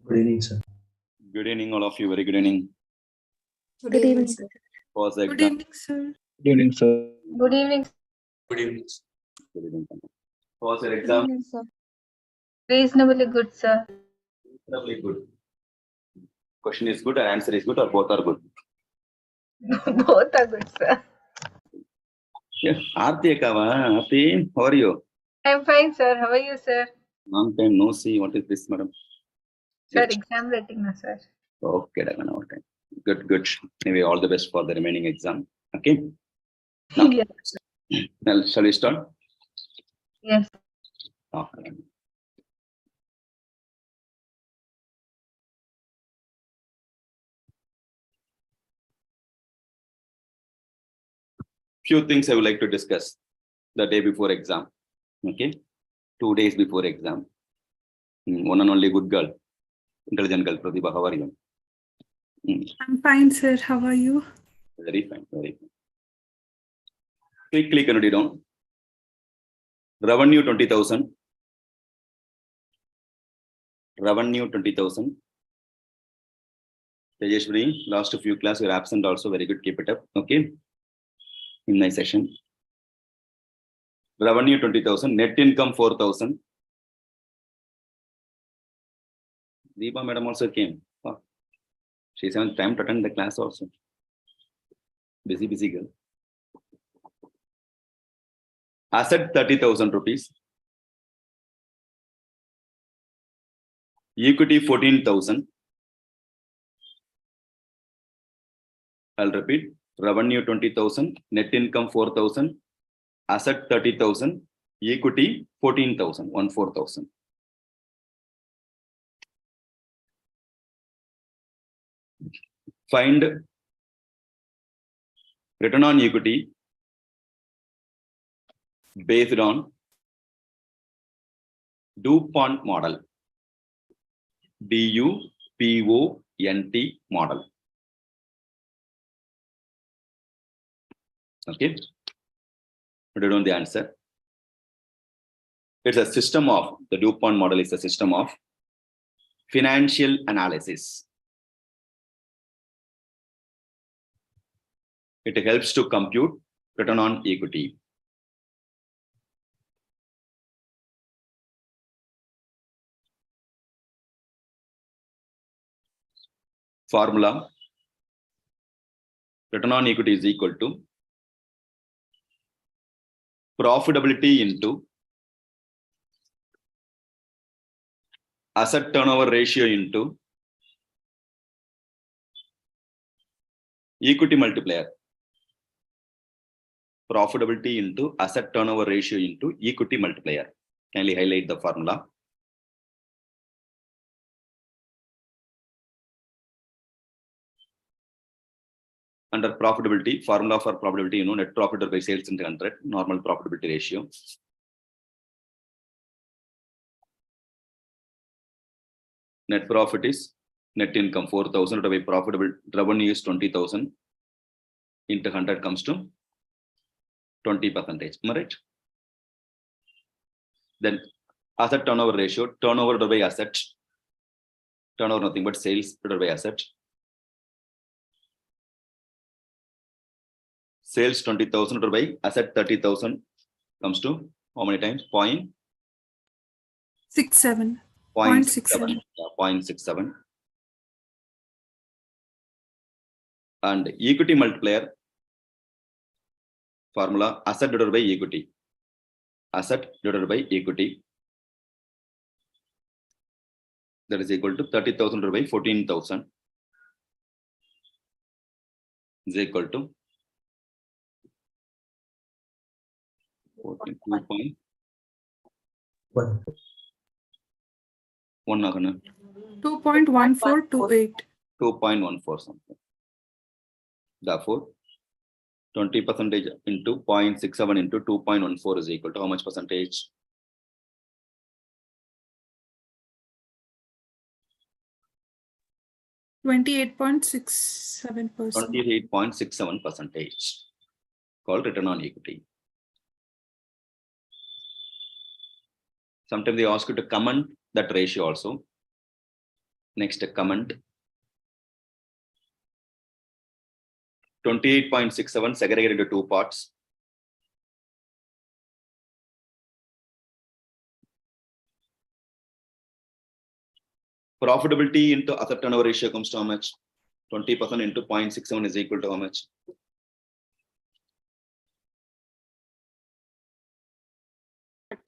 Good evening, sir. Good evening, all of you. Very good evening. Good evening, sir. Pause the Good exam. evening, sir. Good evening, sir. Good evening. Good evening. Good evening. Pause the Good exam. evening, sir. Reasonably good, sir. Reasonably good. Question is good or answer is good or both are good? Both are good, sir. Yeah. Aarti Akava. Aarti, how are you? I'm fine, sir. How are you, sir? Long time no see. What is this, madam? Sir, Yes. exam rating, na, sir. Okay, Dagana. Okay. Good, good. Anyway, all the best for the remaining exam. Okay. Now, Yes. now shall we start? Yes. Okay. Few things I would like to discuss the day before exam. Okay. 2 days before exam. One and only good girl. Intelligent girl, Pratibha. How are you? I'm fine, sir. How are you? Very fine. Very fine. Quickly, can you down? Revenue 20,000. Revenue 20,000. Tejeshwari, last few class you're absent also. Very good. Keep it up. Okay. In my session. Revenue 20,000. Net income 4,000. Deepa madam also came. Oh. She's having time to attend the class also. Busy girl. Asset 30,000 rupees. Equity 14,000. I'll repeat. Revenue 20,000. Net income 4,000. Asset 30,000. Equity 14,000. 14,000. Find return on equity based on DuPont model. DuPont model. Okay. Put on the answer. It's a system of, the DuPont model is a system of financial analysis. It helps to compute return on equity. Formula: return on equity is equal to profitability into asset turnover ratio into equity multiplier. Profitability into asset turnover ratio into equity multiplier. Kindly highlight the formula. Under profitability, formula for profitability, net profit by sales into 100, normal profitability ratio. Net profit is net income 4,000 by profitable revenue is 20,000 into 100 comes to 20%. Am I right? Then asset turnover ratio, turnover by asset, turnover nothing but sales by asset. Sales 20,000 by asset 30,000 comes to how many times? 0.67. 0.67. Yeah, 0.67. And equity multiplier formula, asset divided by equity. Asset divided by equity. That is equal to 30,000 divided by 14,000 is equal to 42.1. 2.1428. 2.14 something. Therefore, 20% into 0.67 into 2.14 is equal to how much percentage? %28.67%. 28.67% called return on equity. Sometimes they ask you to comment that ratio also. Next comment. 28.67 segregated into two parts. Profitability into asset turnover ratio comes to how much? 20% into 0.67 is equal to how much?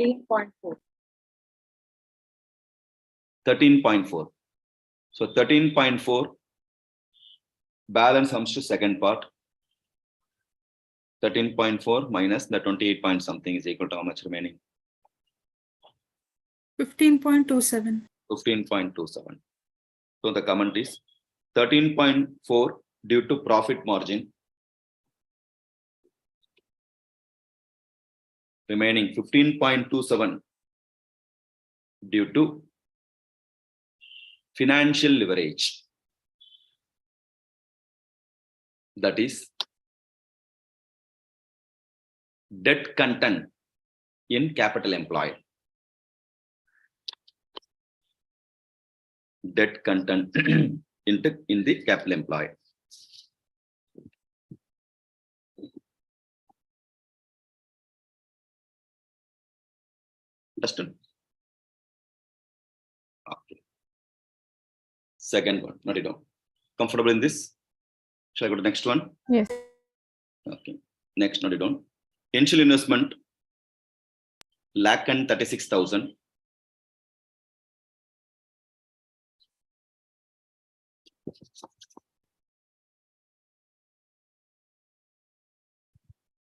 13.4. 13.4. So 13.4 balance comes to second part. 13.4 minus the 28 point something is equal to how much remaining? 15.27. 15.27. So the comment is 13.4 due to profit margin. Remaining 15.27 due to financial leverage. That is debt content in capital employed. Debt content in the capital employed. Understood? Okay. Second one, not at all. Comfortable in this? Shall I go to the next one? Yes. Okay. Next, not at all. Initial investment, 1,36,000.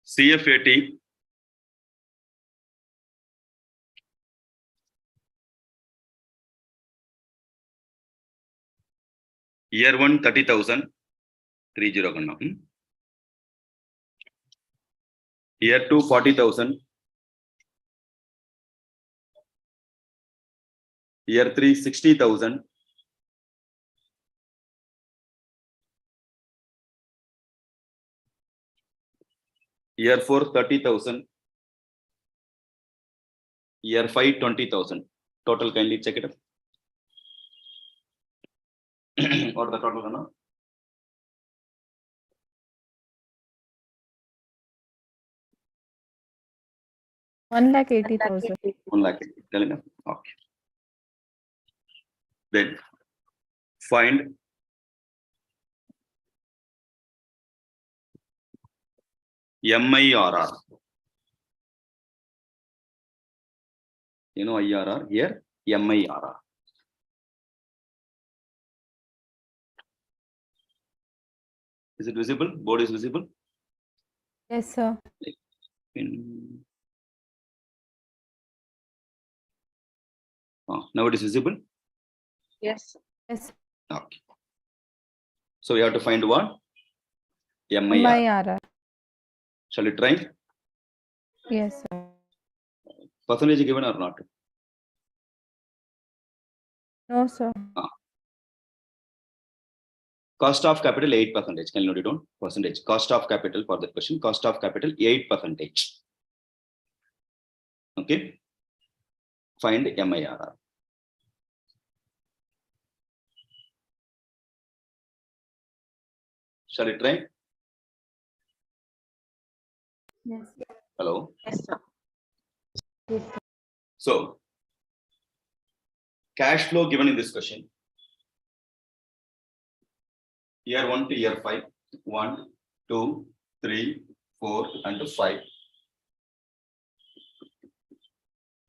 CFAT, year 1 30,000, 30. Year 2 40,000. Year 3 60,000. Year 4 30,000. Year 5 20,000. Total, kindly check it up. What the total now? $1,80,000. 1 lakh. Telling them. Okay. Then find MIRR. You know IRR here, MIRR. Is it visible? Board is visible? Yes, sir. Now it is visible? Yes. Yes. Okay. So we have to find what? MIRR. MIRR. Shall we try? Yes, sir. Percentage given or not? No, sir. Cost of capital 8%. Can you note it down? Percentage. Cost of capital for that question. Cost of capital 8%. Okay. Find MIRR. Shall we try? Yes. Hello. Yes, sir. So, cash flow given in this question. Year 1 to year 5. 1, 2, 3, 4, and 5.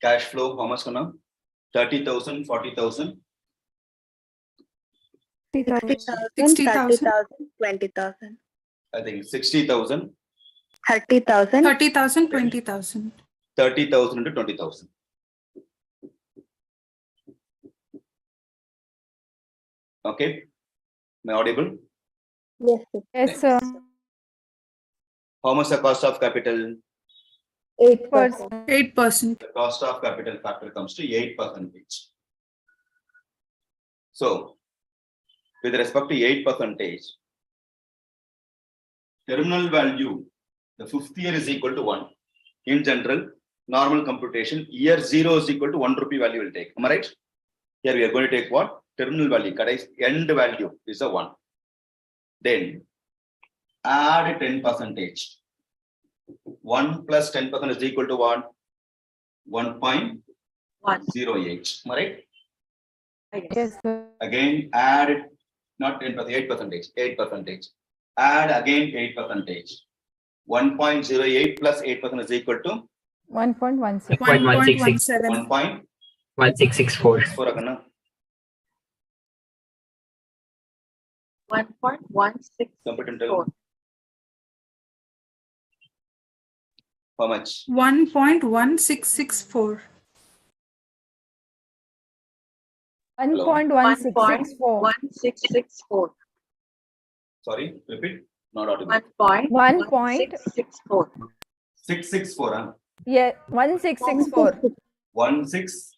Cash flow, how much now? 30,000, 40,000. 60,000. 60,000. 20,000. I think 60,000. 30,000. 30,000, 20,000. 30,000 into 20,000. Okay. Am I audible? Yes, sir. Yes, sir. How much the cost of capital? 8%. 8%. The cost of capital factor comes to 8%. So, with respect to 8%, terminal value, the fifth year is equal to 1. In general, normal computation, year 0 is equal to 1 rupee value will take. Am I right? Here we are going to take what? terminal value, end value is a 1. Then add 10%. 1 plus 10% is equal to what? 1.08. Right? Yes, sir. Again, add not 10%, 8%. Add again 8%. 1.08 plus 8% is equal to 1.16. 1.17. 1664. 1.4. 1.164. How much? 1.1664. 1.1664. 1.1664. Sorry, repeat. Not audible. 1.164. 664. Huh? Yeah, 1664. 1.664.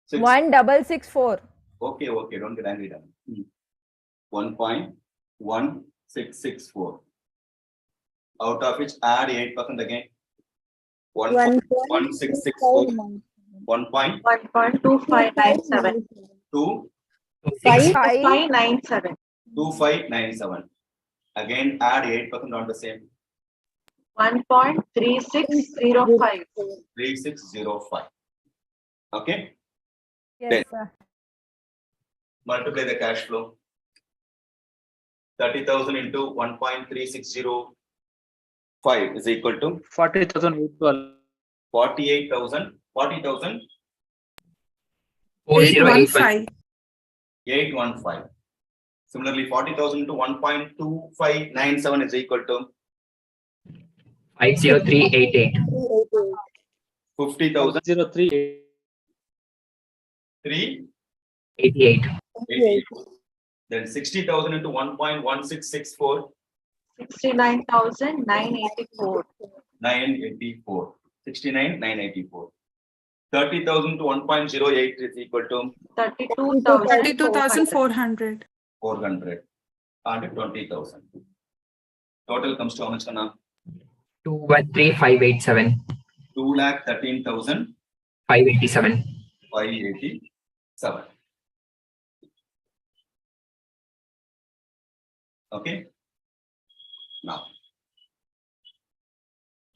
1664. Okay. Don't get angry. 1.1664. Out of which add 8% again. 1.1664. 1.2597. 1.2597. 597. Again add 8% on the same. 1.3605. 3605. Okay. Yes, Then sir. multiply the cash flow. 30,000 into 1.3605 is equal to 40,000. 48,000. 40,000. 815. 815. Similarly, 40,000 into 1.2597 is equal to 50388. 50,000. 0388. 388. Then 60,000 into 1.1664. 69,984. 984. 69,984. 30,000 to 1.08 is equal to 32,400. 32,400. 400 and 20,000. Total comes to how much, Kanna? 213,587. 2,13,587. 587. Okay. Now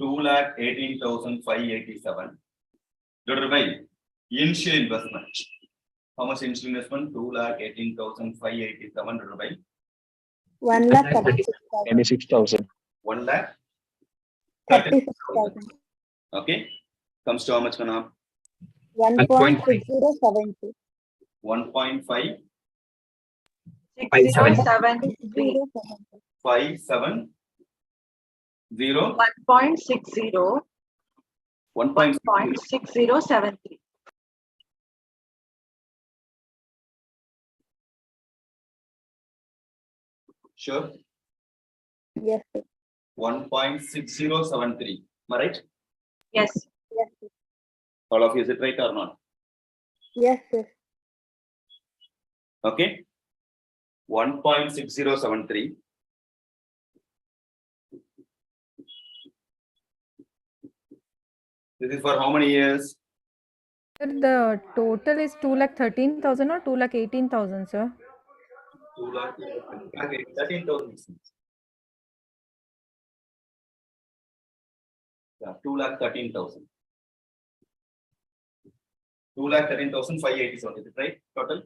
2,18,587 divided by initial investment. How much initial investment? 2,18,587 divided by 26,000. 1,36,000. Okay. Comes to how much, Kanna? 1.6070. 1.5 6073. 570. 1.60. 1.60. 1.6073. Sure. Yes, sir. 1.6073. Am I right? Yes. Yes, sir. All of you, is it right or not? Yes, sir. Okay. 1.6073. This is for how many years? Sir, the total is 2,13,000 or 2,18,000, sir? 13,000. Yeah, 2,13,000. 2,13,587. Is it right? Total?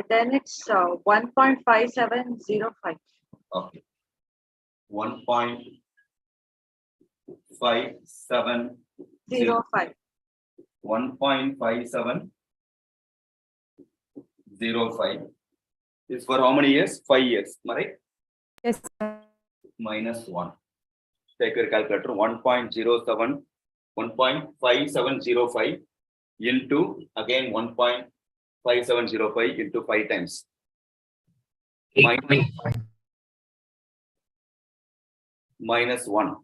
Then it's 1.5705. Okay. 1.5705. 1.5705 is for how many years? 5 years. Am I right? Yes, sir. Minus 1. Take your calculator. 1.07, 1.5705 into again 1.5705 into 5 times. 8.5. Minus 1.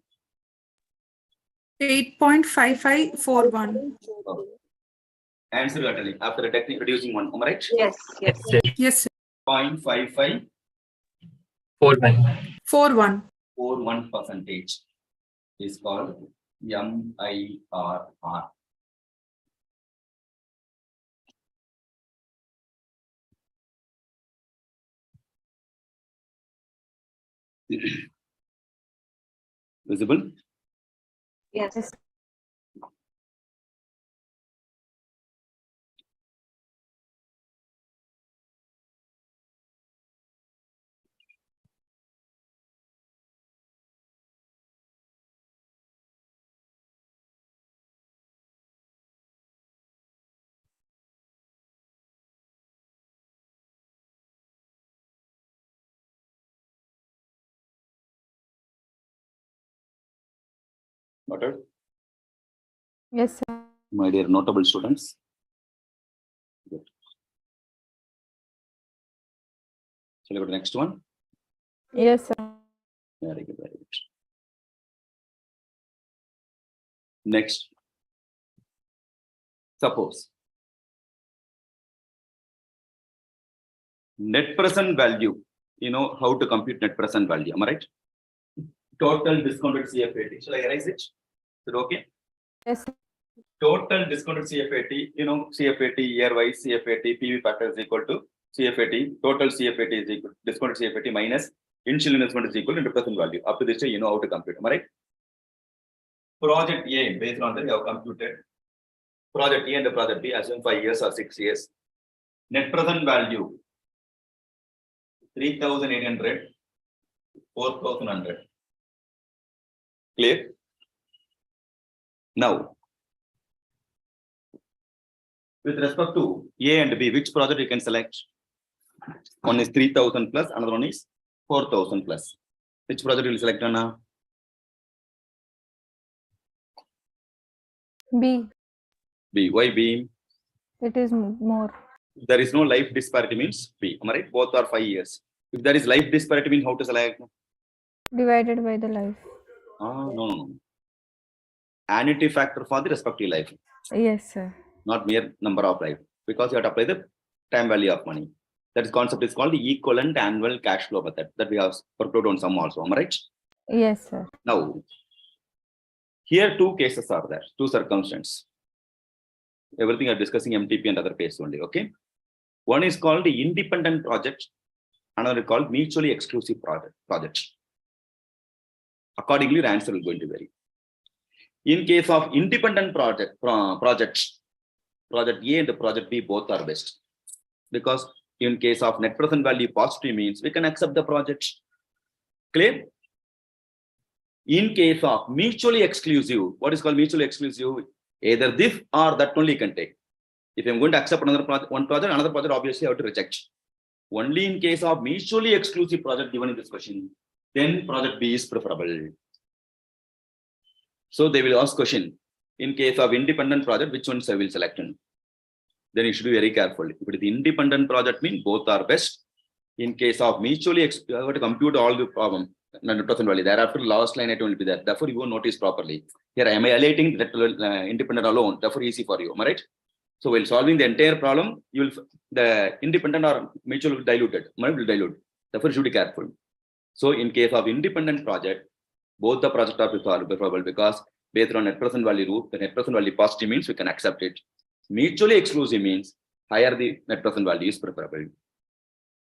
8.5541. Oh. Answer you are telling after reducing 1. Am I right? Yes. Yes, sir. Yes, sir. 0.5541 41. percentage is called MIRR. Visible? Yes. Yes. Noted? Yes, sir. My dear notable students. Good. Shall I go to the next one? Yes, sir. Very good, very good. Next. Suppose net present value. You know how to compute net present value, am I right? Total discounted CFAT. Shall I erase it? Is it okay? Yes, sir. Total discounted CFAT, you know, CFAT year-wise CFAT, PV factor is equal to CFAT, total CFAT is equal to discounted CFAT minus initial investment is equal to net present value. Up to this, you know how to compute, am I right? Project A, based on that, you have computed. Project A and the project B, assume 5 years or 6 years. Net present value 3,800, 4,100. Clear? Now, with respect to A and B, which project you can select? One is 3,000 plus, another one is 4,000 plus. Which project you will select, Anna? B. B. Why B? It is more. If there is no life disparity means B. Am I right? Both are 5 years. If there is life disparity means how to select? Divided by the life. No. Annuity factor for the respective life, Yes, sir. not mere number of life. Because you have to apply the time value of money. That concept is called the equivalent annual cash flow method that we have worked out on some also. Am I right? Yes, sir. Now, here two cases are there, two circumstances. Everything are discussing MTP and other case only. Okay. One is called the independent project, another called mutually exclusive project. Accordingly, the answer will going to vary. In case of independent projects, project A and the project B both are best. Because in case of net present value positive means we can accept the project. Clear? In case of mutually exclusive, what is called mutually exclusive? Either this or that only you can take. If I'm going to accept another project, one project, another project, obviously I have to reject. Only in case of mutually exclusive project given in this question, then project B is preferable. So they will ask question, in case of independent project, which ones I will select? Then you should be very careful. If it is independent project, means both are best. In case of mutually, you have to compute all the problem, net present value. Thereafter, last line item will be there. Therefore, you won't notice properly. Here I am highlighting that independent alone. Therefore, easy for you. Am I right? So while solving the entire problem, you will the independent or mutual will diluted. Money will dilute. Therefore, you should be careful. So in case of independent project, both the project are preferable because based on net present value rule, the net present value positive means we can accept it. Mutually exclusive means higher the net present value is preferable.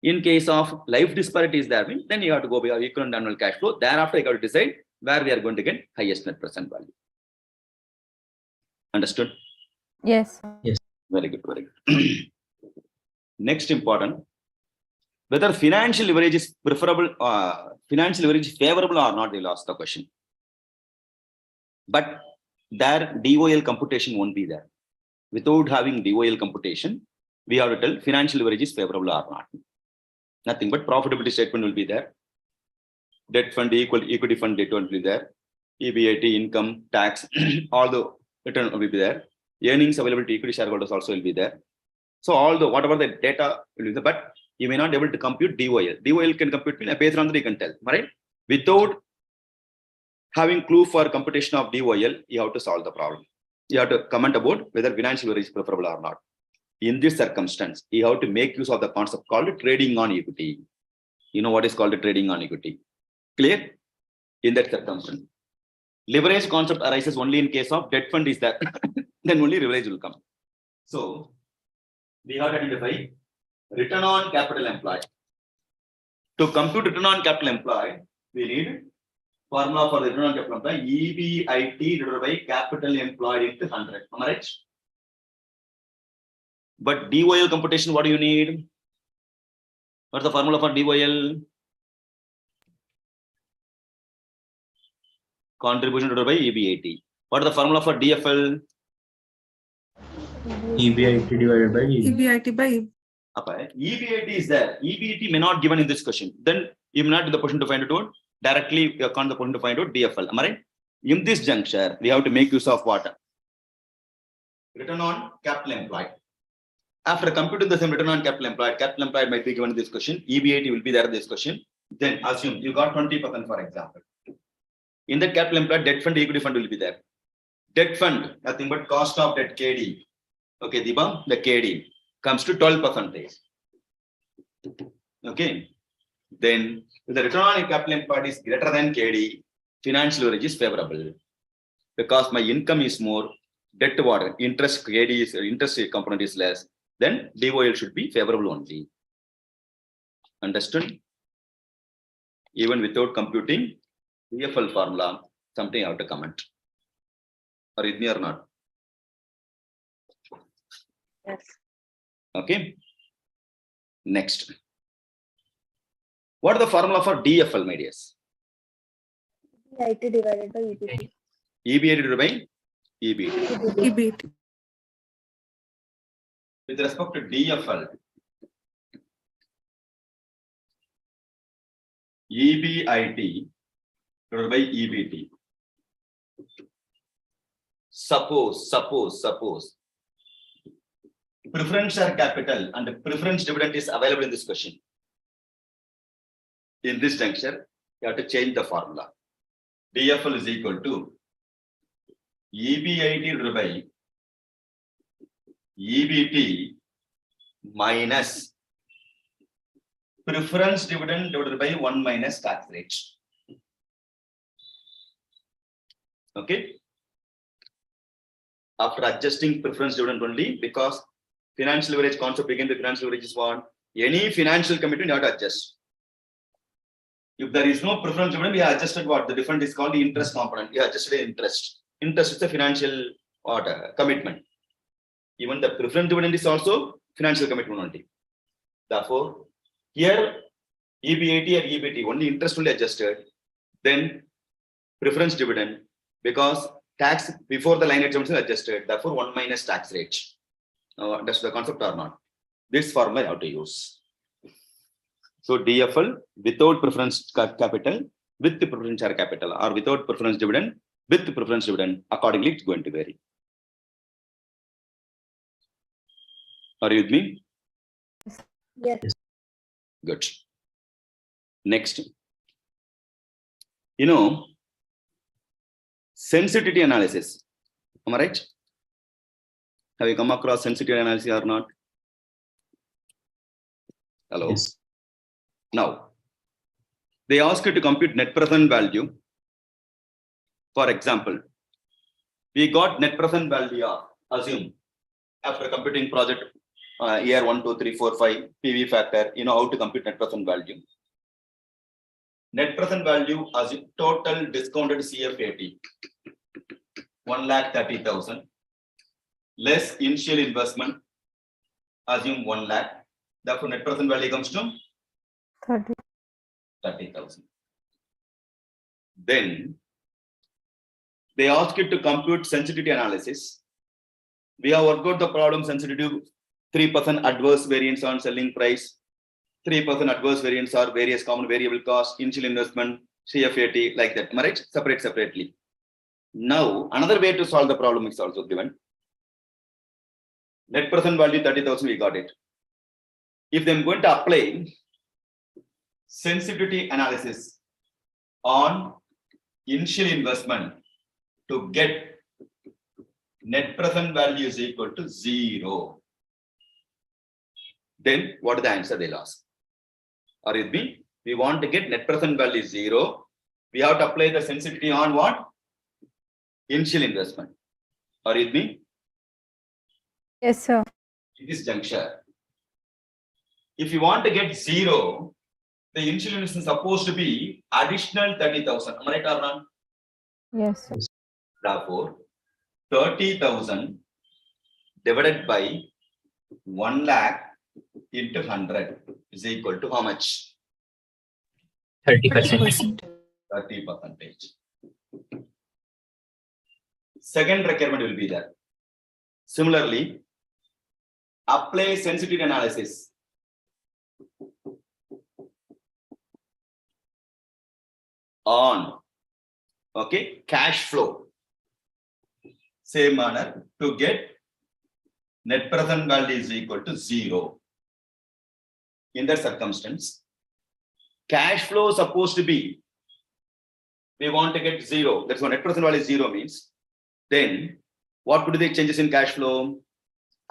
In case of life disparity is there, then you have to go by our equivalent annual cash flow. Thereafter, you have to decide where we are going to get highest net present value. Understood? Yes. Very good, very good. Next important, whether financial leverage is preferable, financial leverage is favorable or not, they'll ask the question. But their DOL computation won't be there. Without having DOL computation, we have to tell financial leverage is favorable or not. Nothing but profitability statement will be there. Debt fund equal equity fund debt will be there. EBIT, income, tax, all the return will be there. Earnings available to equity shareholders also will be there. So all the whatever the data will be there, but you may not be able to compute DOL. DOL can compute based on that you can tell, right? Without having clue for computation of DOL, you have to solve the problem. You have to comment about whether financial leverage is preferable or not. In this circumstance, you have to make use of the concept called trading on equity. You know what is called trading on equity? Clear? In that circumstance, leverage concept arises only in case of debt fund is there. Then only leverage will come. So we have to identify return on capital employed. To compute return on capital employed, we need formula for the return on capital employed, EBIT divided by capital employed into 100. Am I right? But DOL computation, what do you need? What's the formula for DOL? Contribution divided by EBIT. What is the formula for DFL? EBIT divided by EBIT by EBIT is there. EBIT may not given in this question. Then you may not do the question to find it out. Directly you can't the question to find out DFL. Am I right? In this juncture, we have to make use of what? Return on capital employed. After computing the same return on capital employed might be given in this question. EBIT will be there in this question. Then assume you got 20%, for example. In the capital employed, debt fund, equity fund will be there. Debt fund, nothing but cost of debt KD. Okay, Deepa, the KD comes to 12%. Okay. Then if the return on capital employed is greater than KD, financial leverage is favorable. Because my income is more, debt water, interest KD is interest component is less, then DOL should be favorable only. Understood? Even without computing DFL formula, something I have to comment. Or with me or not? Yes. Okay. Next. What is the formula for DFL, my dears? EBIT divided by EBIT. EBIT divided by EBIT. EBIT. With respect to DFL, EBIT divided by EBT. Suppose preference share capital and preference dividend is available in this question. In this juncture, you have to change the formula. DFL is equal to EBIT divided by EBT minus preference dividend divided by 1 minus tax rate. Okay. After adjusting preference dividend only, because financial leverage concept again, the financial leverage is what? Any financial commitment you have to adjust. If there is no preference dividend, we have adjusted what? The difference is called the interest component. We have adjusted interest. Interest is a financial order commitment. Even the preference dividend is also financial commitment only. Therefore, here EBIT or EBT only interest only adjusted. Then preference dividend, because tax before the line item is adjusted. Therefore, 1 minus tax rate. That's the concept or not? This formula I have to use. So DFL without preference capital, with the preference share capital, or without preference dividend, with the preference dividend, accordingly it's going to vary. Are you with me? Yes. Good. Next. You know, sensitivity analysis. Am I right? Have you come across sensitivity analysis or not? Hello. yes. Now, they ask you to compute net present value. For example, we got net present value of, assume, after computing project year 1, 2, 3, 4, 5, PV factor, you know how to compute net present value. Net present value as total discounted CF80, 1,30,000, less initial investment, assume 1 lakh. Therefore, net present value comes to 30,000. Then they ask you to compute sensitivity analysis. We have worked out the problem sensitive 3% adverse variance on selling price, 3% adverse variance or various common variable cost, initial investment, CF80, like that. Am I right? Separately. Now, another way to solve the problem is also given. Net present value 30,000, we got it. If I'm going to apply sensitivity analysis on initial investment to get net present value is equal to 0, then what is the answer they'll ask? Are you with me? We want to get net present value 0. We have to apply the sensitivity on what? Initial investment. Are you with me? Yes, sir. In this juncture, if you want to get 0, The initial investment is supposed to be additional 30,000. Am I right or not? Yes, sir. Therefore, 30,000 divided by 1 lakh into 100 is equal to how much? 30%. 30%. Second requirement will be there. Similarly, apply sensitivity analysis. On cash flow. Same manner to get net present value is equal to 0. In that circumstance, cash flow is supposed to be, we want to get 0. That's what net present value is 0 means. Then what could be the changes in cash flow?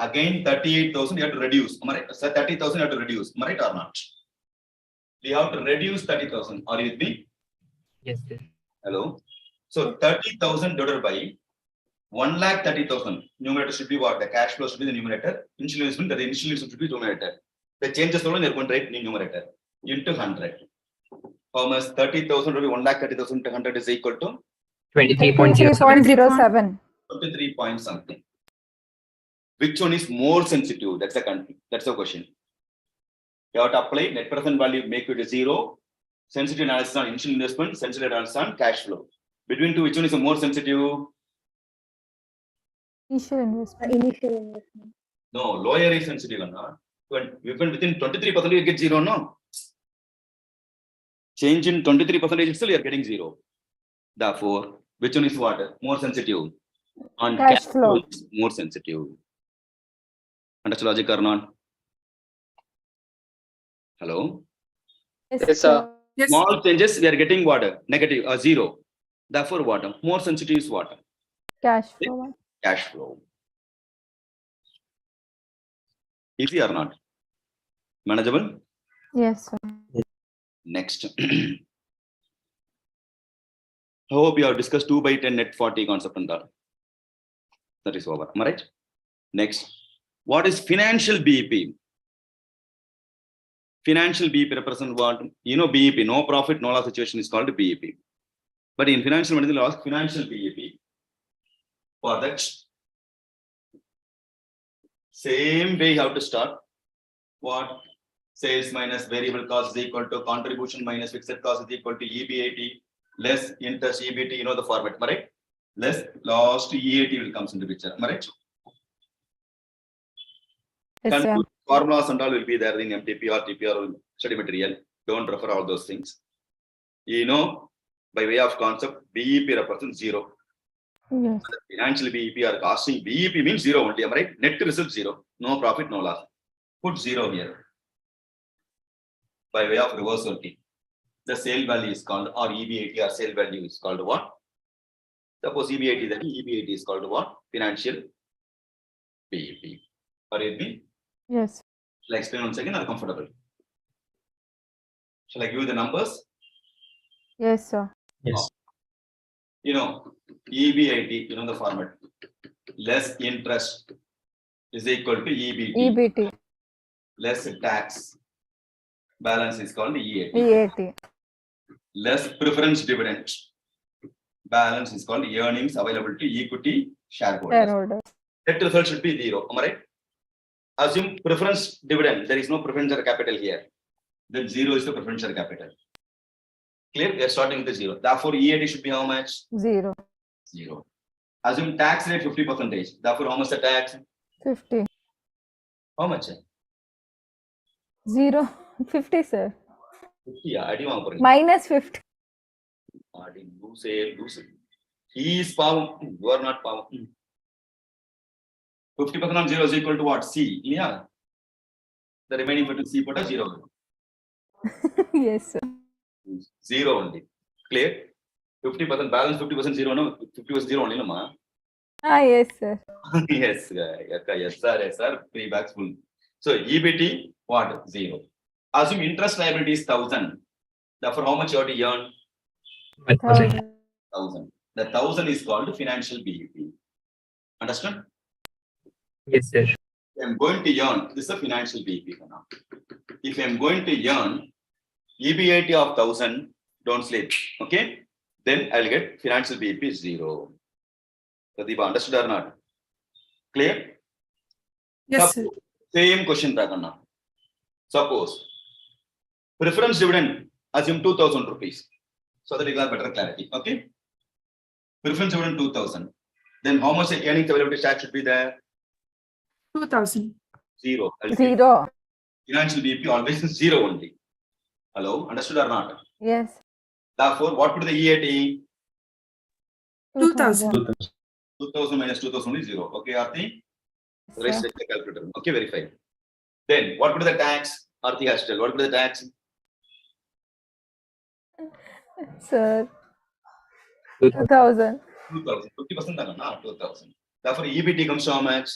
Again, 38,000 you have to reduce. Am I right? So 30,000 you have to reduce. Am I right or not? We have to reduce 30,000. Are you with me? Yes, sir. Hello. So 30,000 divided by 1,30,000. Numerator should be what? The cash flow should be the numerator. Initial investment, the initial investment should be numerator. The changes only they're going to write numerator into 100. How much? 30,000 will be 1,30,000 to 100 is equal to 23.07. 23.07. 23 point something. Which one is more sensitive? That's the question. You have to apply net present value, make it 0. Sensitive analysis on initial investment, sensitive analysis on cash flow. Between two, which one is more sensitive? Initial investment. Initial investment. No, lower is sensitive. Even within 23% you get 0, no? Change in 23% still you are getting 0. Therefore, which one is what? More sensitive? On Cash flow. is more sensitive. Understood logic or not? Hello? Yes, sir. Yes. Small changes we are getting what? Negative or 0. Therefore, what? More sensitive is what? Cash flow. Cash flow. Easy or not? Manageable? Yes, sir. Next. I hope you have discussed 2 by 10 net 40 concept and that. That is over. Am I right? Next. What is financial BEP? Financial BEP represents what? You know BEP, no profit, no loss situation is called BEP. But in financial management laws, financial BEP, for that, same way you have to start. What? Sales minus variable cost is equal to contribution minus fixed cost is equal to EBIT less interest EBT, you know the format, right? Less last EAT will comes into picture, right? Yes, sir. Formulas and all will be there in MTPR, TPR, study material. Don't refer all those things. You know, by way of concept, BEP represents 0. Yes. Financial BEP or costing BEP means 0 only, am I right? Net result 0. No profit, no loss. Put 0 here. By way of reverse working. The sale value is called, or EBIT or sale value is called what? Suppose EBIT, then EBIT is called what? Financial BEP. Are you with me? Yes. Shall I explain once again or comfortable? Shall I give you the numbers? Yes, sir. Yes. You know, EBIT, you know the format. Less interest is equal to EBT. EBT. Less tax. Balance is called EAT. EAT. Less preference dividend. Balance is called earnings available to equity shareholders. Shareholder. Net result should be 0. Am I right? Assume preference dividend. There is no preferential capital here. Then 0 is the preferential capital. Clear? We are starting with the 0. Therefore, EAT should be how much? 0. 0. Assume tax rate 50%. Therefore, how much the tax? 50. How much? 0. 50, sir. 50. Yeah, I didn't Minus 50. lose it. He is power. You are not power. 50% on 0 is equal to what? C. Yeah. The remaining bit is C put a 0. Yes, sir. 0 only. Clear? 50% balance, 50% 0. No, 50% 0 only. No, ma. Yes, sir. Yes, yes, sir. 3 bags full. So EBT, what? 0. Assume interest liability is 1,000. Therefore, how much you have to earn? 1,000. 1,000. The 1,000 is called financial BEP. Understand? Yes, sir. If I'm going to earn, this is a financial BEP for now. If I'm going to earn EBIT of 1000, don't sleep. Okay. Then I'll get financial BEP 0. Pradeepa, understood or not? Clear? Yes, sir. Same question, Ragana. Suppose preference dividend, assume 2000 rupees. So that you got better clarity. Okay. Preference dividend 2000. Then how much earnings availability tax should be there? 2000. 0. I'll say 0. financial BEP always is 0 only. Hello, understood or not? Yes. Therefore, what would be the EAT? 2000. 2000 minus 2000 is 0. Okay, Aarti? Raise Sir. the calculator. Okay, verify. Then what would be the tax? Aarti has to tell. What would be the tax? Sir. 2000. 2000. 50% than 2000. Therefore, EBT comes to how much?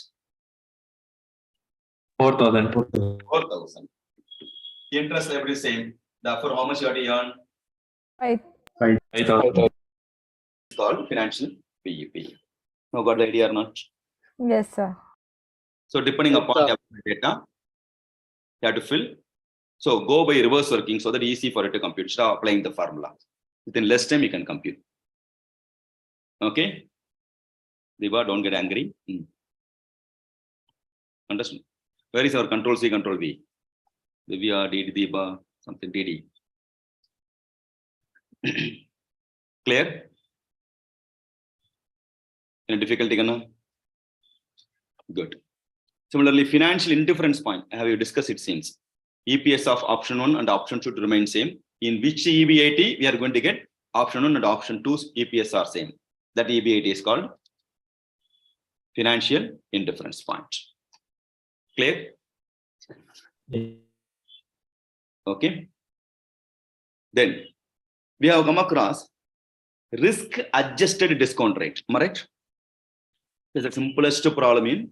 4,000. 4,000. Interest liability same. Therefore, how much you have to earn? 5,000. It's called financial BEP. Now, got the idea or not? Yes, sir. So, depending upon the data, you have to fill. So, go by reverse working so that easy for it to compute. Start applying the formula. Within less time, you can compute. Okay? Diva, don't get angry. Understand? Where is our control C, control V? Divya, Diva, something DD. Clear? Any difficulty, Ganna? Good. Similarly, financial indifference point, have you discussed it since? EPS of option 1 and option 2 to remain same. In which EBIT we are going to get option 1 and option 2's EPS are same. That EBIT is called financial indifference point. Clear? Okay. Then we have come across risk adjusted discount rate. Am I right? It's the simplest problem in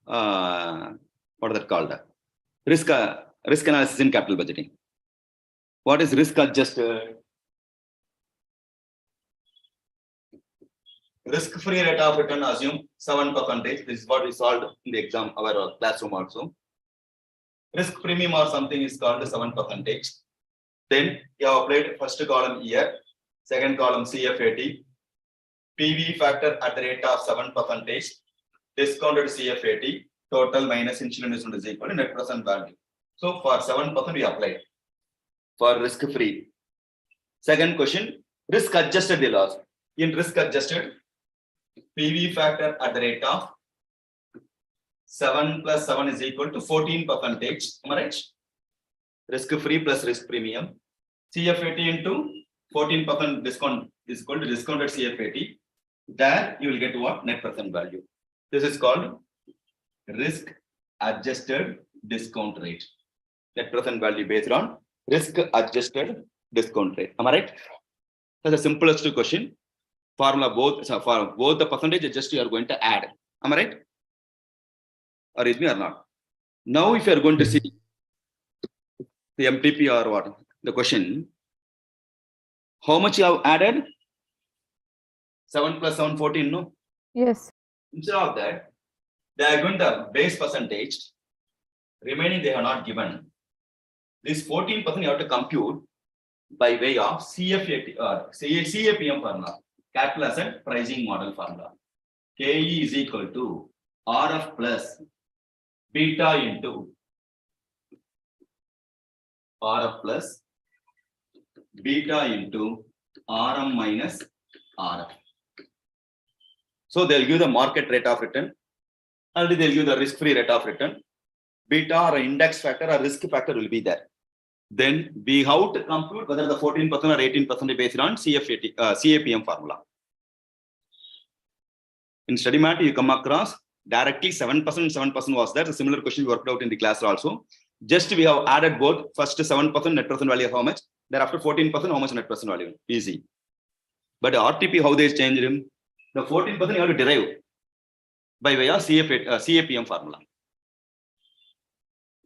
what is that called? Risk analysis in capital budgeting. What is risk adjusted? Risk-free rate of return, assume 7%. This is what we solved in the exam, our classroom also. Risk premium or something is called 7%. Then you have applied first column year, second column CFAT, PV factor at the rate of 7%, discounted CFAT, total minus insurance is equal to net present value. So for 7% we applied for risk-free. Second question, risk adjusted the loss. In risk adjusted, PV factor at the rate of 7 plus 7 is equal to 14%. Am I right? Risk-free plus risk premium. CFAT into 14% discount is equal to discounted CFAT. There you will get what? Net present value. This is called risk adjusted discount rate. Net present value based on risk adjusted discount rate. Am I right? That's the simplest question. Formula both, so for both the percentage, just you are going to add. Am I right? Or is me or not? Now, if you are going to see the MTP or what, the question, how much you have added? 7 plus 7, 14, no? Yes. Instead of that, they are going to base percentage. Remaining they have not given. This 14% you have to compute by way of CFAT or CAPM formula. Capital asset pricing model formula. KE is equal to RF plus beta into RF plus beta into RM minus RF. So they'll give the market rate of return. Already they'll give the risk-free rate of return. Beta or index factor or risk factor will be there. Then we have to compute whether the 14% or 18% based on CAPM formula. In study mat, you come across directly 7%, 7% was there. The similar question we worked out in the class also. Just we have added both. First 7% net present value how much? Thereafter 14% how much net present value? Easy. But RTP, how they changed him? The 14% you have to derive by way of CAPM formula.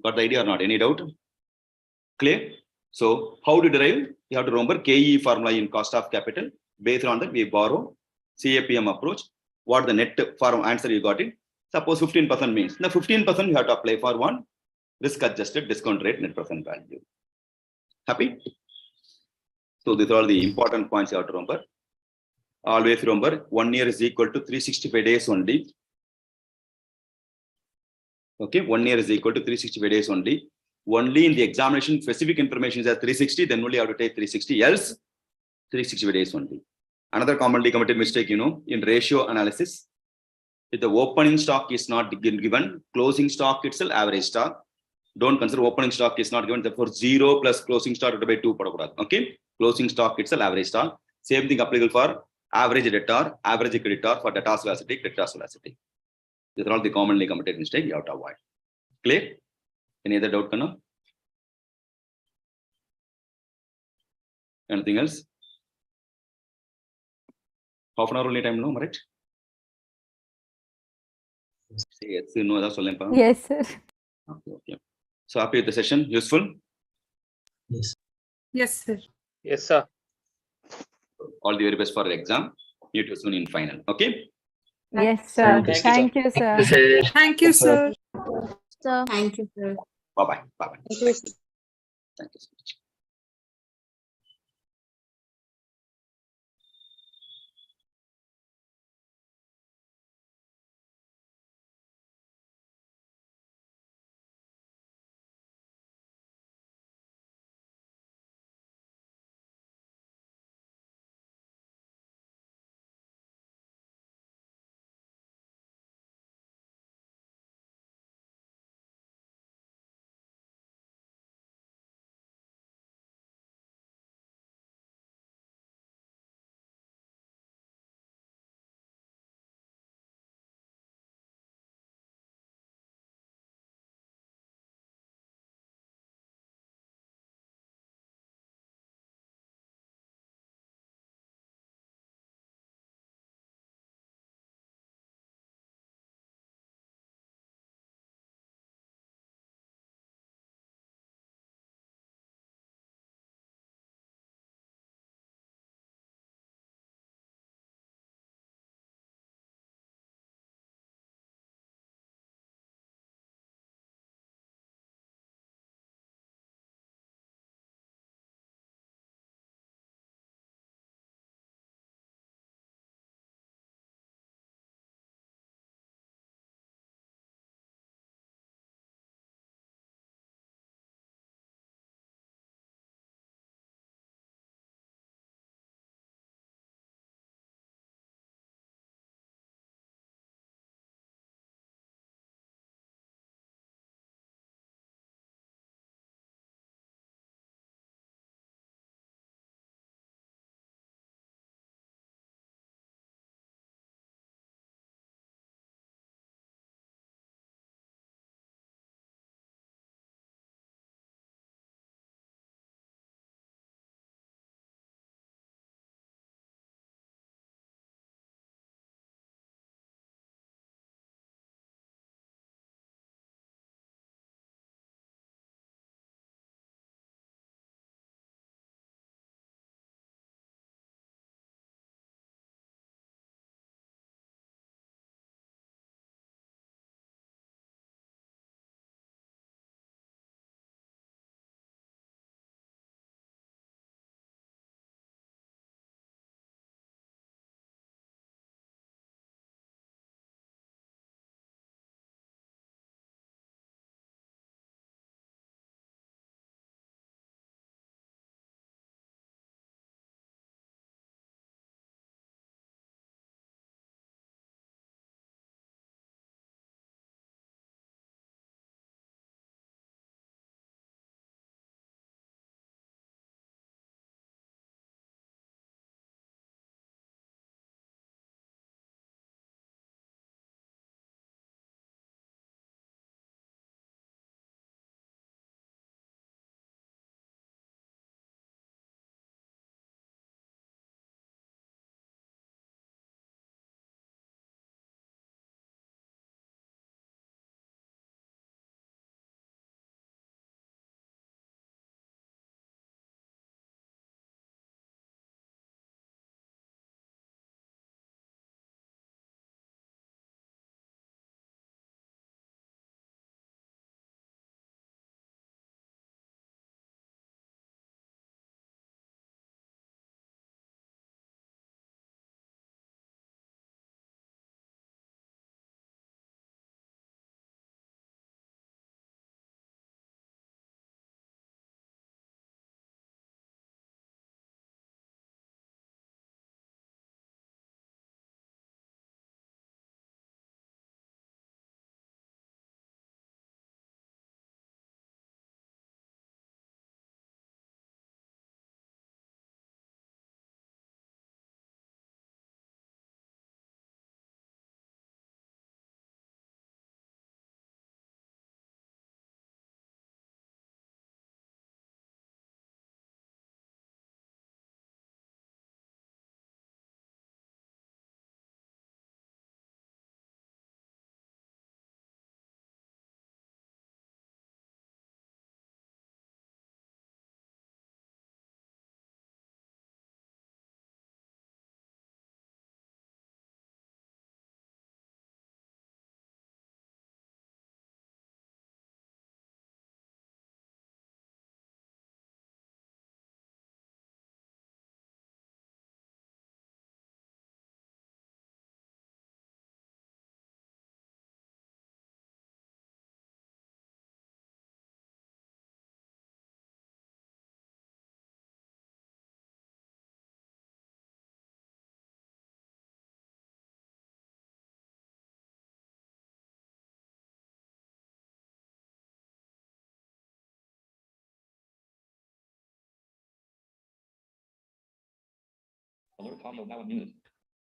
Got the idea or not? Any doubt? Clear? So how to derive? You have to remember KE formula in cost of capital. Based on that, we borrow CAPM approach. What the net form answer you got it? Suppose 15% means the 15% you have to apply for one risk adjusted discount rate net present value. Happy? So these are all the important points you have to remember. Always remember 1 year is equal to 365 days only. Okay, 1 year is equal to 365 days only. Only in the examination specific information is at 360, then only you have to take 360, else 365 days only. Another commonly committed mistake, in ratio analysis, if the opening stock is not given, closing stock itself average stock. Don't consider opening stock is not given, therefore 0 plus closing stock divided by 2. Okay, closing stock itself average stock. Same thing applicable for average debtor, average creditor, for debtor's velocity, creditor's velocity. These are all the commonly committed mistakes you have to avoid. Clear? Any other doubt, Kanna? Anything else? Half an hour only time, no, right? Yes, no, that's all. Yes, sir. Okay. So happy with the session? Useful? Yes, sir. Yes, sir. All the very best for the exam. Meet you soon in final. Okay? Yes, sir. Thank you, Thank you, sir. Sir. Thank you, sir. So, Thank you, sir. Bye-bye. Bye-bye. thank you. Thank you so much.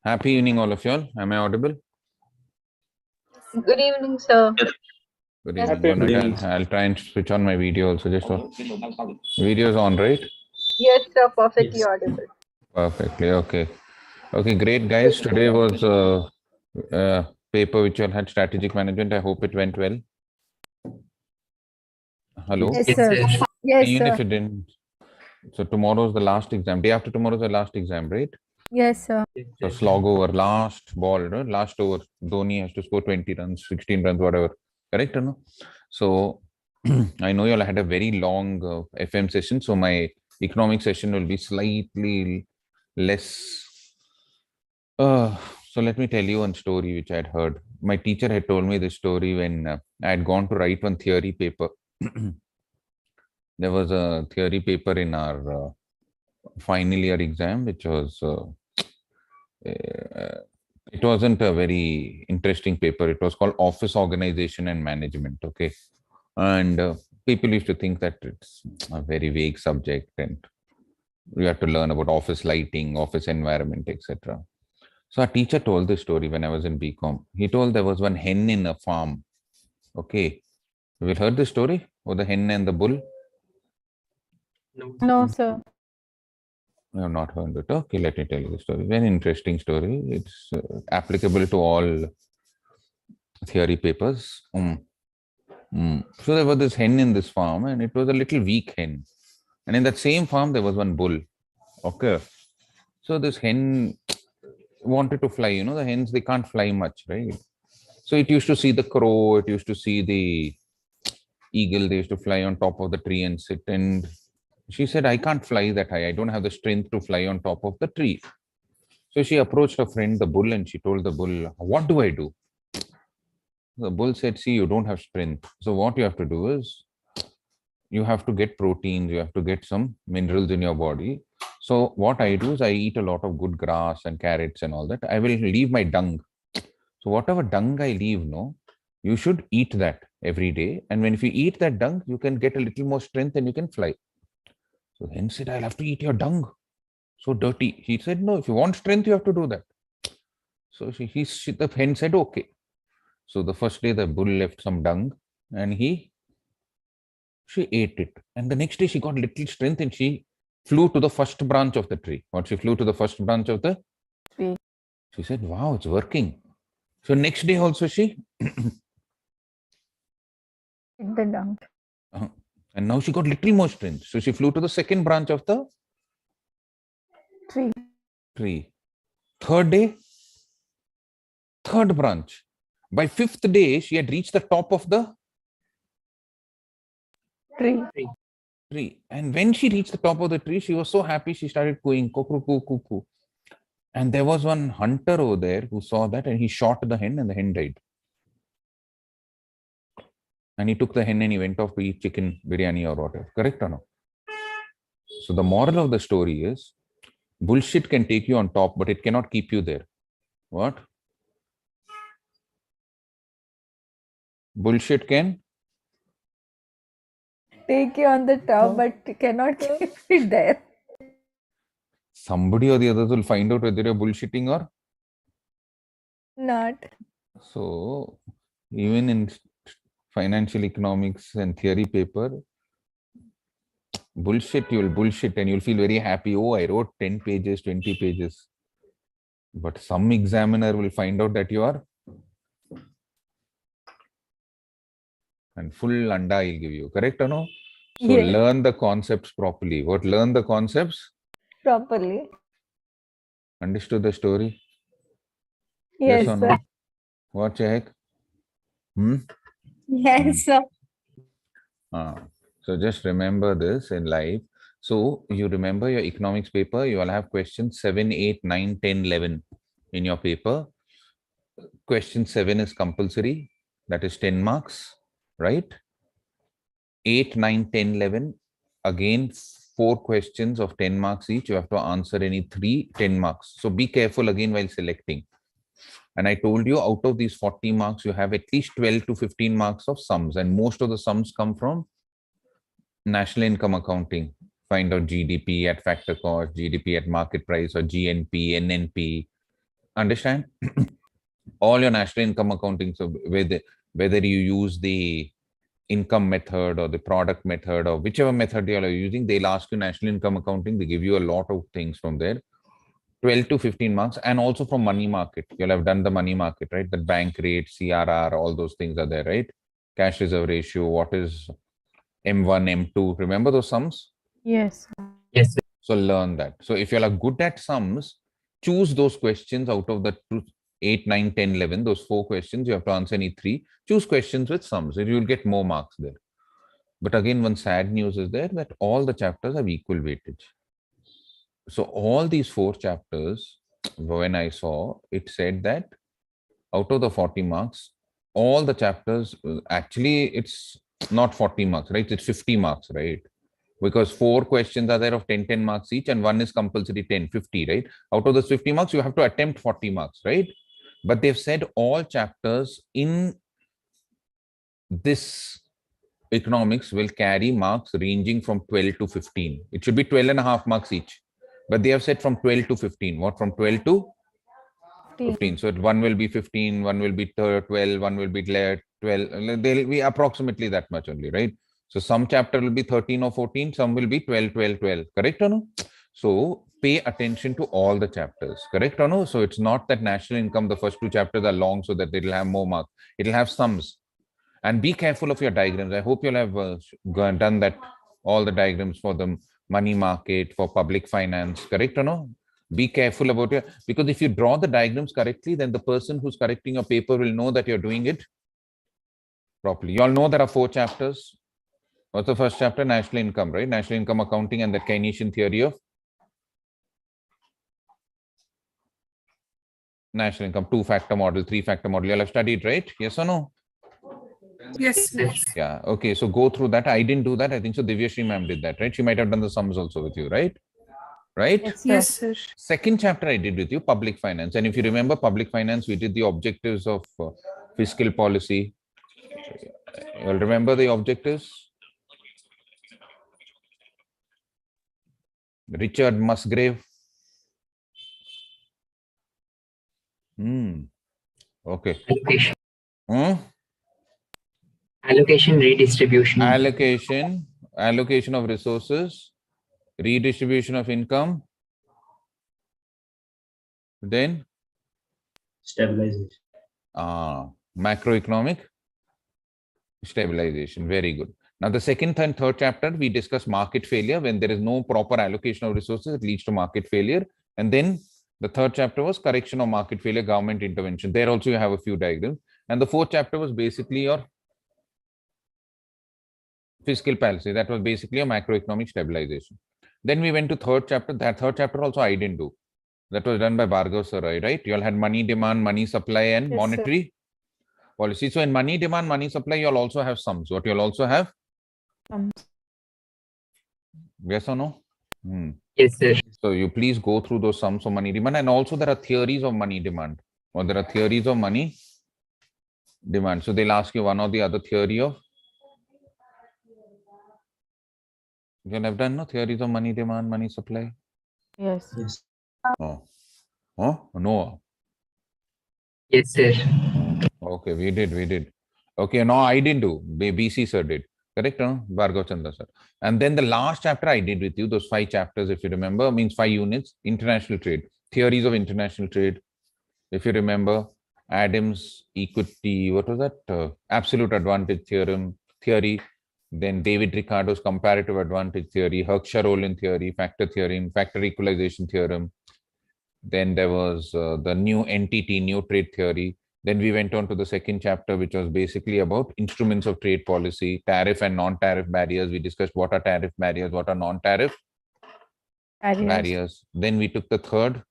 Happy evening, all of y'all. Am I audible? Good evening, sir. Good Yes. evening. One minute. I'll try and switch on my video also. Just video is on, right? Yes, sir. Perfectly Yes. audible. Perfectly. Okay. Okay, great, guys. Today was paper which you all had, strategic management. I hope it went well. Hello. Yes, Yes, sir. sir. Yes, Even if sir. it didn't. So tomorrow's the last exam. Day after tomorrow is the last exam, right? Yes, sir. Yes, So sir. slog over, last ball, no? Last over. Dhoni has to score 20 runs, 16 runs, whatever. Correct or no? So I know you all had a very long FM session. So my economic session will be slightly less. So let me tell you one story which I had heard. My teacher had told me this story when I had gone to write one theory paper. There was a theory paper in our final year exam, which was it wasn't a very interesting paper. It was called Office Organization and Management. Okay, and people used to think that it's a very vague subject, and we have to learn about office lighting, office environment, etc. So our teacher told this story when I was in BCom. He told there was one hen in a farm. Okay, you have heard this story of the hen and the bull? No. No, sir. I have not heard it. Okay, let me tell you the story. Very interesting story. It's applicable to all theory papers. So there was this hen in this farm, and it was a little weak hen. And in that same farm, there was one bull. Okay. So this hen wanted to fly. You know, the hens, they can't fly much, right? So it used to see the crow, it used to see the eagle, they used to fly on top of the tree and sit. And she said, I can't fly that high. I don't have the strength to fly on top of the tree. So she approached her friend, the bull, and she told the bull, what do I do? The bull said, see, you don't have strength. So what you have to do is you have to get proteins, you have to get some minerals in your body. So what I do is I eat a lot of good grass and carrots and all that. I will leave my dung. So whatever dung I leave, no, you should eat that every day. And when if you eat that dung, you can get a little more strength and you can fly. So hen said, I'll have to eat your dung. So dirty. He said, no, if you want strength, you have to do that. So the hen said, okay. So the first day the bull left some dung and she ate it. And the next day she got little strength and she flew to the first branch of the tree. What she flew to the first branch of the tree. She said, wow, it's working. So next day also she The dung. and now she got little more strength. So she flew to the second branch of the tree. Third day, third branch. By fifth day, she had reached the top of the tree. And when she reached the top of the tree, she was so happy, she started cooing, cuckoo, cuckoo. And there was one hunter over there who saw that and he shot the hen and the hen died. And he took the hen and he went off to eat chicken biryani or whatever. Correct or no? So the moral of the story is bullshit can take you on top, but it cannot keep you there. What? Bullshit can Take you on the top, but cannot keep it there. somebody or the others will find out whether you're bullshitting or Not. so. Even in financial economics and theory paper, bullshit, you'll bullshit and you'll feel very happy. Oh, I wrote 10 pages, 20 pages. But some examiner will find out that you are and full anda I'll give you. Correct or no? So Yes. learn the concepts properly. What? Learn the concepts? Properly. Understood the story? Yes, or sir. no? What the heck? Yes, sir. So just remember this in life. So you remember your economics paper, you will have questions 7, 8, 9, 10, 11 in your paper. Question 7 is compulsory. That is 10 marks, right? 8, 9, 10, 11. Again, 4 questions of 10 marks each. You have to answer any 3, 10 marks. So be careful again while selecting. And I told you out of these 40 marks, you have at least 12 to 15 marks of sums. And most of the sums come from national income accounting. find out GDP at factor cost, GDP at market price, or GNP, NNP. Understand? All your national income accounting, so whether you use the income method or the product method or whichever method you are using, they'll ask you national income accounting. They give you a lot of things from there. 12 to 15 marks, and also from money market. You'll have done the money market, right? The bank rate, CRR, all those things are there, right? Cash reserve ratio, what is M1, M2? Remember those sums? Yes. Yes, sir. So learn that. So if you are good at sums, choose those questions out of the 8, 9, 10, 11, those 4 questions. You have to answer any 3. Choose questions with sums. You will get more marks there. But again, one sad news is there that all the chapters have equal weightage. So all these 4 chapters, when I saw, it said that out of the 40 marks, all the chapters, actually it's not 40 marks, right? It's 50 marks, right? Because 4 questions are there of 10 marks each, and one is compulsory 10, 50, right? Out of those 50 marks, you have to attempt 40 marks, right? But they've said all chapters in this economics will carry marks ranging from 12 to 15. It should be 12.5 marks each. But they have said from 12 to 15. What? From 12 to 15. So one will be 15, one will be 12, one will be 12. They'll be approximately that much only, right? So some chapter will be 13 or 14, some will be 12, 12, 12. Correct or no? So pay attention to all the chapters. Correct or no? So it's not that national income, the first 2 chapters are long so that it'll have more marks. It'll have sums. And be careful of your diagrams. I hope you'll have done that, all the diagrams for the money market, for public finance. Correct or no? Be careful about it, because if you draw the diagrams correctly, then the person who's correcting your paper will know that you're doing it properly. You all know there are 4 chapters. What's the first chapter? National income, right? National income accounting and the Keynesian theory of national income, 2-factor model, 3-factor model. You all have studied, right? Yes or no? Yes, sir. Yeah. Okay. So go through that. I didn't do that. I think so. Divyashri ma'am did that, right? She might have done the sums also with you, right? Right? Yes, sir. Yes, sir. Second chapter I did with you, public finance. And if you remember public finance, we did the objectives of fiscal policy. You'll remember the objectives? Richard Musgrave. Okay. Allocation, Hmm? allocation, redistribution, Allocation of resources, redistribution of income, then stabilization. macroeconomic stabilization. Very good. Now, the second and third chapter, we discuss market failure. When there is no proper allocation of resources, it leads to market failure. And then the third chapter was correction of market failure, government intervention. There also you have a few diagrams. And the fourth chapter was basically your fiscal policy. That was basically a macroeconomic stabilization. Then we went to third chapter. That third chapter also I didn't do. That was done by Bhargav Sarai, right? You all had money demand, money supply, and Yes, monetary policy. So in money demand, money supply, you'll also have sums. What you'll also have? Yes or no? Yes, sir. So you please go through those sums of money demand. And also there are theories of money demand, or there are theories of money demand. So they'll ask you one or the other theory of. You have done no theories of money demand, money supply. Yes. Yes. Oh, no. Yes, sir. Okay, we did. Okay, no, I didn't do. BC sir did. Correct, no? Bhargav Chandra sir. And then the last chapter I did with you, those 5 chapters, if you remember, means 5 units, international trade, theories of international trade. If you remember, Adams equity, what was that? Absolute advantage theory. Then David Ricardo's comparative advantage theory, Herscher-Rollin theory, factor theorem, factor equalization theorem. Then there was the new NTT, new trade theory. Then we went on to the second chapter, which was basically about instruments of trade policy, tariff and non-tariff barriers. We discussed what are tariff barriers, what are non-tariff barriers. Then we took the third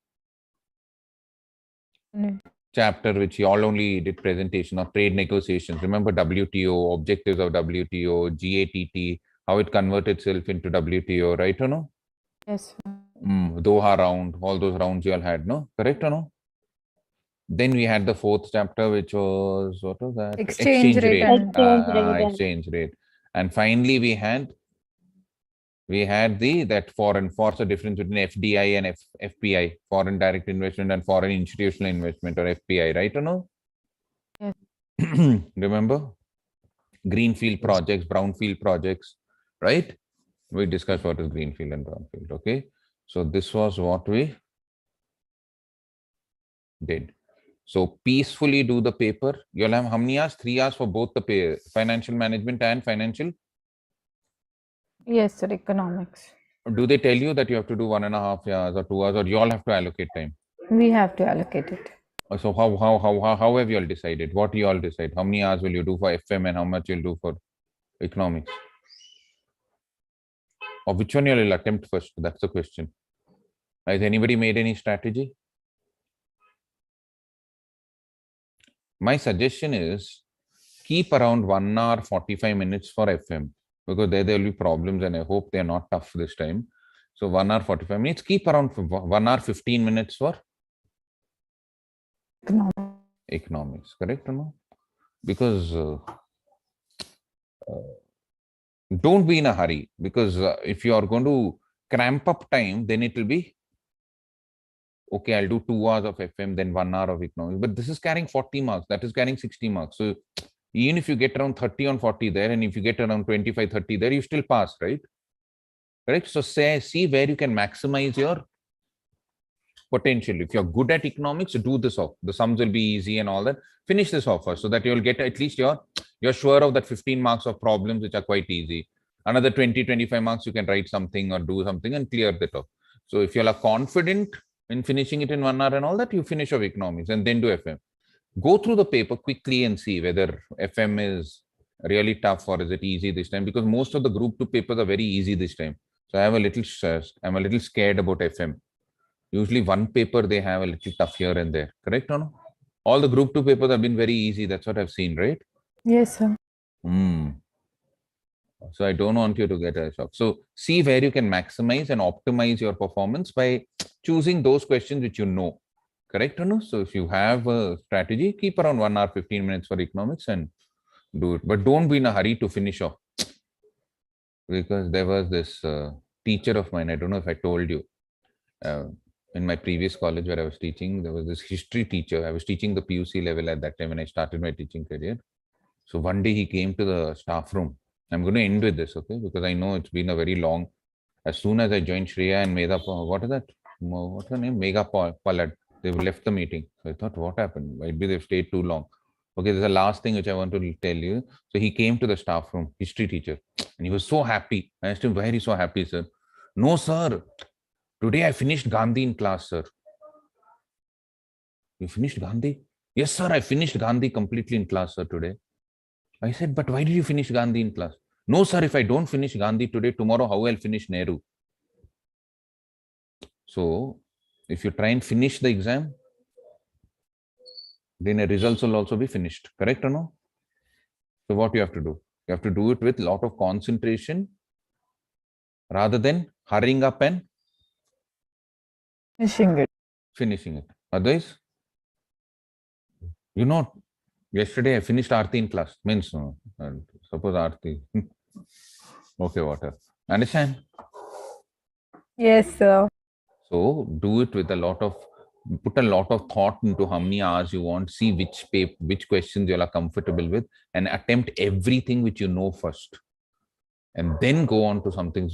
chapter, which you all only did presentation of trade negotiations. Remember WTO, objectives of WTO, GATT, how it converted itself into WTO, right or no? Yes. Doha round, all those rounds you all had, no? Correct or no? Then we had the fourth chapter, which was, what was that? Exchange rate. Exchange rate. And finally we had We had that foreign, what's the difference between FDI and FPI, foreign direct investment and foreign institutional investment, or FPI, right or no? Yes. Remember? Greenfield projects, brownfield projects, right? We discussed what is greenfield and brownfield, okay? So this was what we did. So peacefully do the paper. You'll have how many hours? 3 hours for both the financial management and financial. Yes, sir. Economics. Do they tell you that you have to do 1.5 hours or 2 hours, or you all have to allocate time? We have to allocate it. So how have you all decided? What do you all decide? How many hours will you do for FM and how much you'll do for economics? Or which one you'll attempt first? That's the question. Has anybody made any strategy? My suggestion is keep around 1 hour 45 minutes for FM, because there will be problems and I hope they're not tough this time. So 1 hour 45 minutes, keep around 1 hour 15 minutes for economics, correct or no? Because don't be in a hurry, because if you are going to cramp up time, then it will be okay, I'll do 2 hours of FM, then 1 hour of economics. But this is carrying 40 marks, that is carrying 60 marks. So even if you get around 30 on 40 there, and if you get around 25, 30 there, you still pass, right? Correct? So see where you can maximize your potential. If you're good at economics, do this off. The sums will be easy and all that. Finish this off first, so that you'll get at least you're sure of that 15 marks of problems, which are quite easy. Another 20, 25 marks, you can write something or do something and clear that off. So if you're confident in finishing it in 1 hour and all that, you finish off economics and then do FM. Go through the paper quickly and see whether FM is really tough or is it easy this time, because most of the group 2 papers are very easy this time. So I'm a little scared about FM. Usually one paper they have a little tough here and there, correct or no? All the group 2 papers have been very easy. That's what I've seen, right? Yes, sir. So I don't want you to get a shock. So see where you can maximize and optimize your performance by choosing those questions which you know, correct or no? So if you have a strategy, keep around 1 hour 15 minutes for economics and do it. But don't be in a hurry to finish off. Because there was this teacher of mine, I don't know if I told you, in my previous college where I was teaching, there was this history teacher. I was teaching the PUC level at that time when I started my teaching career. So one day he came to the staff room. I'm going to end with this, okay? Because I know it's been a very long. As soon as I joined Shreya and Medha, what is that? What's her name? Mega Palad. They've left the meeting. So I thought, what happened? Might be they've stayed too long. Okay, there's a last thing which I want to tell you. So he came to the staff room, history teacher, and he was so happy. I asked him, why are you so happy, sir? No, sir. Today I finished Gandhi in class, sir. You finished Gandhi? Yes, sir. I finished Gandhi completely in class, sir, today. I said, but why did you finish Gandhi in class? No, sir. If I don't finish Gandhi today, tomorrow, how I'll finish Nehru? So if you try and finish the exam, then the results will also be finished. Correct or no? So what you have to do? You have to do it with a lot of concentration rather than hurrying up and finishing it. Otherwise, yesterday I finished Aarti in class. Means, suppose Aarti. Okay, whatever. Understand? Yes, sir. So do it with put a lot of thought into how many hours you want, see which questions you are comfortable with, and attempt everything which you know first. And then go on to something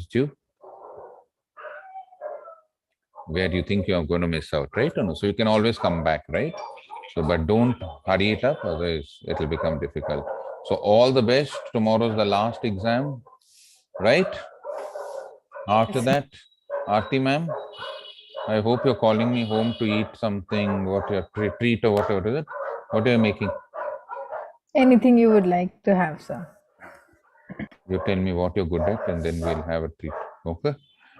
where you think you are going to miss out, right? No? So you can always come back, right? So, but don't hurry it up, otherwise it will become difficult. So all the best. Tomorrow is the last exam, right? After that, Aarti ma'am, I hope you're calling me home to eat something, what your treat or whatever is it? What are you making? Anything you would like to have, sir. You tell me what you're good at and then we'll have a treat. Okay?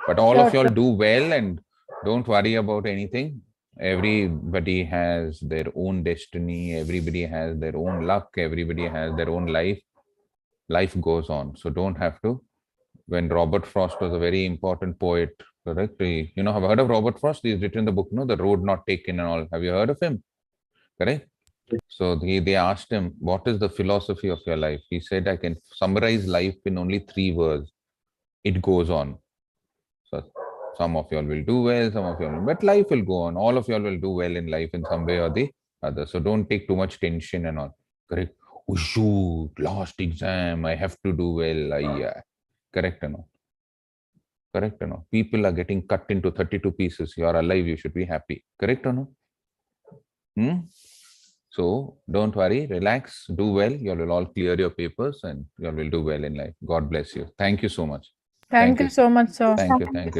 But all of y'all do well and don't worry about anything. Everybody has their own destiny. Everybody has their own luck. Everybody has their own life. Life goes on. So don't have to. When Robert Frost was a very important poet, correct? Have you heard of Robert Frost? He's written the book, The Road Not Taken and all. Have you heard of him? Correct? So they asked him, what is the philosophy of your life? He said, I can summarize life in only 3 words. It goes on. So some of y'all will do well, some of y'all, but life will go on. All of y'all will do well in life in some way or the other. So don't take too much tension and all. Correct? Oh shoot, last exam, I have to do well. Yeah. Correct or not? Correct or not? People are getting cut into 32 pieces. You are alive, you should be happy. Correct or not? So don't worry, relax, do well. You will all clear your papers and you will do well in life. God bless you. Thank you so much. Thank you so much, sir. Thank you. Thank you.